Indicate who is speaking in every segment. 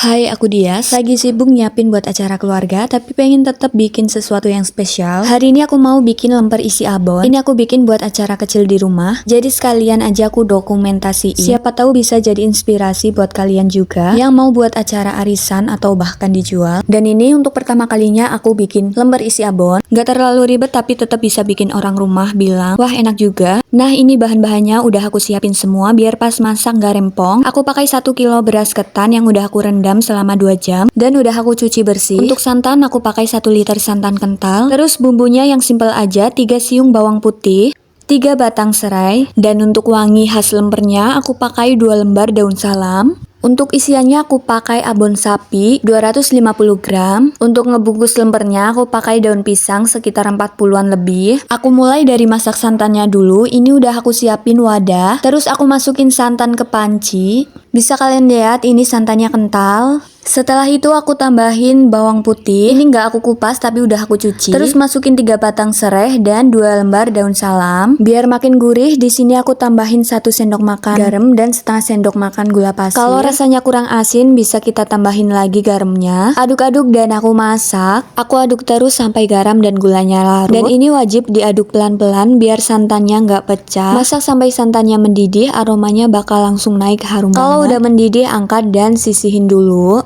Speaker 1: Hai, aku Dias. Lagi sibuk nyiapin buat acara keluarga, tapi pengen tetap bikin sesuatu yang spesial. Hari ini aku mau bikin lemper isi abon. Ini aku bikin buat acara kecil di rumah. Jadi sekalian aja aku dokumentasiin. Siapa tahu bisa jadi inspirasi buat kalian juga yang mau buat acara arisan atau bahkan dijual. Dan ini untuk pertama kalinya aku bikin lemper isi abon. Gak terlalu ribet tapi tetap bisa bikin orang rumah bilang, wah enak juga. Nah ini bahan-bahannya udah aku siapin semua biar pas masak gak rempong. Aku pakai 1 kilo beras ketan yang udah aku rendam selama 2 jam dan udah aku cuci bersih. Untuk santan aku pakai 1 liter santan kental. Terus bumbunya yang simple aja, 3 siung bawang putih, 3 batang serai, dan untuk wangi khas lempernya aku pakai 2 lembar daun salam. Untuk isiannya aku pakai abon sapi 250 gram. Untuk ngebungkus lempernya aku pakai daun pisang sekitar 40-an lebih. Aku mulai dari masak santannya dulu. Ini udah aku siapin wadah. Terus aku masukin santan ke panci. Bisa kalian lihat ini santannya kental. Setelah itu aku tambahin bawang putih. Ini nggak aku kupas tapi udah aku cuci. Terus masukin 3 batang serai dan 2 lembar daun salam. Biar makin gurih, di sini aku tambahin 1 sendok makan garam dan setengah sendok makan gula pasir. Kalau rasanya kurang asin bisa kita tambahin lagi garamnya. Aduk-aduk dan aku masak. Aku aduk terus sampai garam dan gulanya larut. Dan ini wajib diaduk pelan-pelan biar santannya nggak pecah. Masak sampai santannya mendidih, aromanya bakal langsung naik harum banget. Kalau udah mendidih, angkat dan sisihin dulu.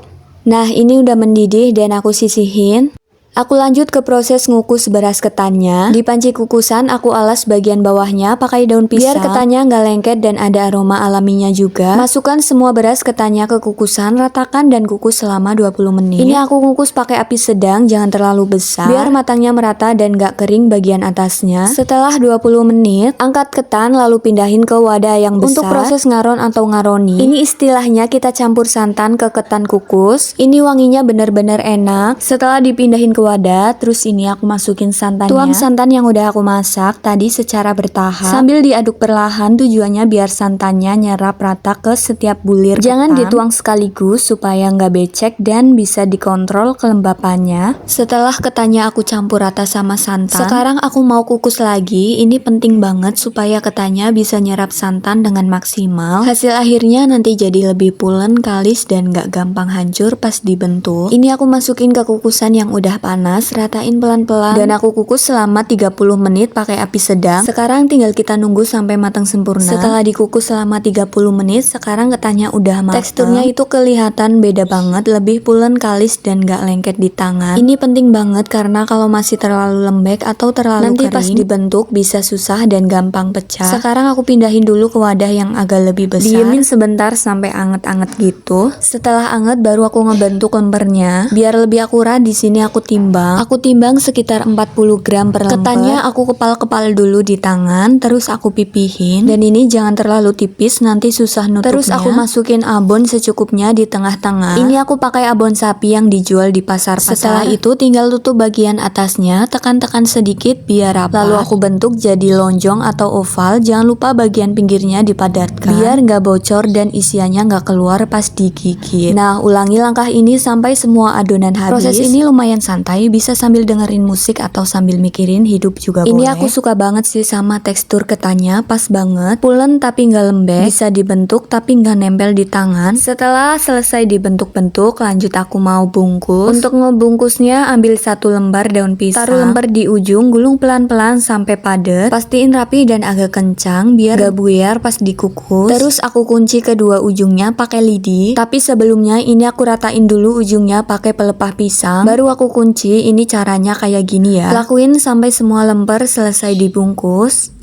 Speaker 1: Nah ini udah mendidih dan aku sisihin. Aku lanjut ke proses ngukus beras ketannya. Di panci kukusan aku alas bagian bawahnya pakai daun pisang biar ketannya nggak lengket dan ada aroma alaminya juga. Masukkan semua beras ketannya ke kukusan, ratakan dan kukus selama 20 menit. Ini aku kukus pakai api sedang, jangan terlalu besar biar matangnya merata dan nggak kering bagian atasnya. Setelah 20 menit, angkat ketan lalu pindahin ke wadah yang besar. Untuk proses ngaron atau ngaroni, ini istilahnya kita campur santan ke ketan kukus. Ini wanginya bener-bener enak. Setelah dipindahin ke wadah, terus ini aku masukin santannya. Tuang santan yang udah aku masak tadi secara bertahap sambil diaduk perlahan, tujuannya biar santannya nyerap rata ke setiap bulir Jangan dituang sekaligus supaya nggak becek dan bisa dikontrol kelembapannya. Setelah ketannya aku campur rata sama santan, sekarang aku mau kukus lagi. Ini penting banget supaya ketannya bisa nyerap santan dengan maksimal. Hasil akhirnya nanti jadi lebih pulen, kalis, dan nggak gampang hancur pas dibentuk. Ini aku masukin ke kukusan yang udah panas, ratain pelan-pelan dan aku kukus selama 30 menit pakai api sedang. Sekarang tinggal kita nunggu sampai matang sempurna. Setelah dikukus selama 30 menit, sekarang ketannya udah matang. Teksturnya itu kelihatan beda banget, lebih pulen, kalis, dan gak lengket di tangan. Ini penting banget karena kalau masih terlalu lembek atau terlalu nanti kering, pas dibentuk bisa susah dan gampang pecah. Sekarang aku pindahin dulu ke wadah yang agak lebih besar. Diemin sebentar sampai anget-anget gitu. Setelah anget baru aku ngebentuk lempernya. Biar lebih akurat di sini aku timbang sekitar 40 gram per lemper. Ketannya aku kepal-kepal dulu di tangan, terus aku pipihin. Dan ini jangan terlalu tipis, nanti susah nutupnya. Terus aku masukin abon secukupnya di tengah-tengah. Ini aku pakai abon sapi yang dijual di pasar-pasar. Setelah itu tinggal tutup bagian atasnya, tekan-tekan sedikit biar rapat. Lalu aku bentuk jadi lonjong atau oval. Jangan lupa bagian pinggirnya dipadatkan biar nggak bocor dan isiannya nggak keluar pas digigit. Nah, ulangi langkah ini sampai semua adonan habis. Proses ini lumayan santai, bisa sambil dengerin musik atau sambil mikirin hidup juga boleh. Ini aku suka banget sih sama tekstur ketannya, pas banget, pulen tapi nggak lembek, bisa dibentuk tapi nggak nempel di tangan. Setelah selesai dibentuk-bentuk, lanjut aku mau bungkus. Untuk ngebungkusnya ambil 1 lembar daun pisang, taruh lemper di ujung, gulung pelan-pelan sampai padat. Pastiin rapi dan agak kencang biar gak buyar pas dikukus. Terus aku kunci kedua ujungnya pakai lidi, tapi sebelumnya ini aku ratain dulu ujungnya pakai pelepah pisang. Baru aku kunci. Ini caranya kayak gini ya. Lakuin sampai semua lemper selesai dibungkus.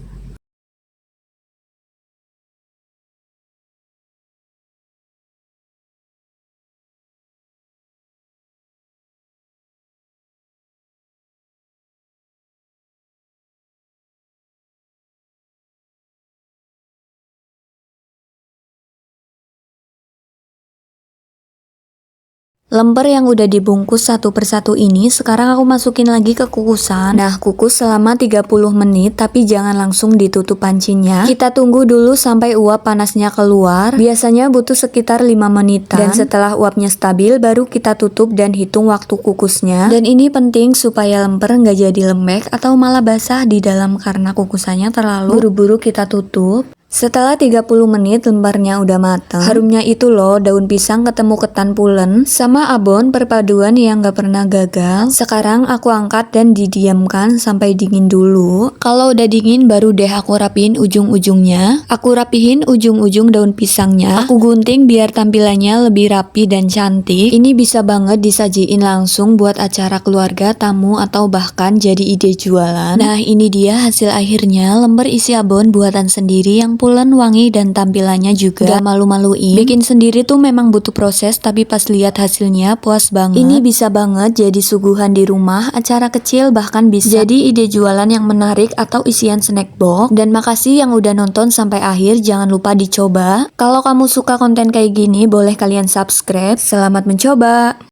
Speaker 1: Lemper yang udah dibungkus satu persatu ini sekarang aku masukin lagi ke kukusan. Nah, kukus selama 30 menit tapi jangan langsung ditutup pancinya. Kita tunggu dulu sampai uap panasnya keluar. Biasanya butuh sekitar 5 menitan. Dan setelah uapnya stabil baru kita tutup dan hitung waktu kukusnya. Dan ini penting supaya lemper nggak jadi lembek atau malah basah di dalam karena kukusannya terlalu buru-buru kita tutup. Setelah 30 menit lembarnya udah matang. Harumnya itu loh, daun pisang ketemu ketan pulen sama abon, perpaduan yang gak pernah gagal. Sekarang aku angkat dan didiamkan sampai dingin dulu. Kalau udah dingin baru deh aku rapihin ujung-ujungnya. Aku rapihin ujung-ujung daun pisangnya. Aku gunting biar tampilannya lebih rapi dan cantik. Ini bisa banget disajiin langsung buat acara keluarga, tamu, atau bahkan jadi ide jualan. Nah, ini dia hasil akhirnya, lembar isi abon buatan sendiri yang pulen, wangi, dan tampilannya juga gak malu-maluin. Bikin sendiri tuh memang butuh proses, tapi pas lihat hasilnya puas banget. Ini bisa banget jadi suguhan di rumah, acara kecil, bahkan bisa jadi ide jualan yang menarik atau isian snack box. Dan makasih yang udah nonton sampai akhir, jangan lupa dicoba. Kalau kamu suka konten kayak gini, boleh kalian subscribe. Selamat mencoba!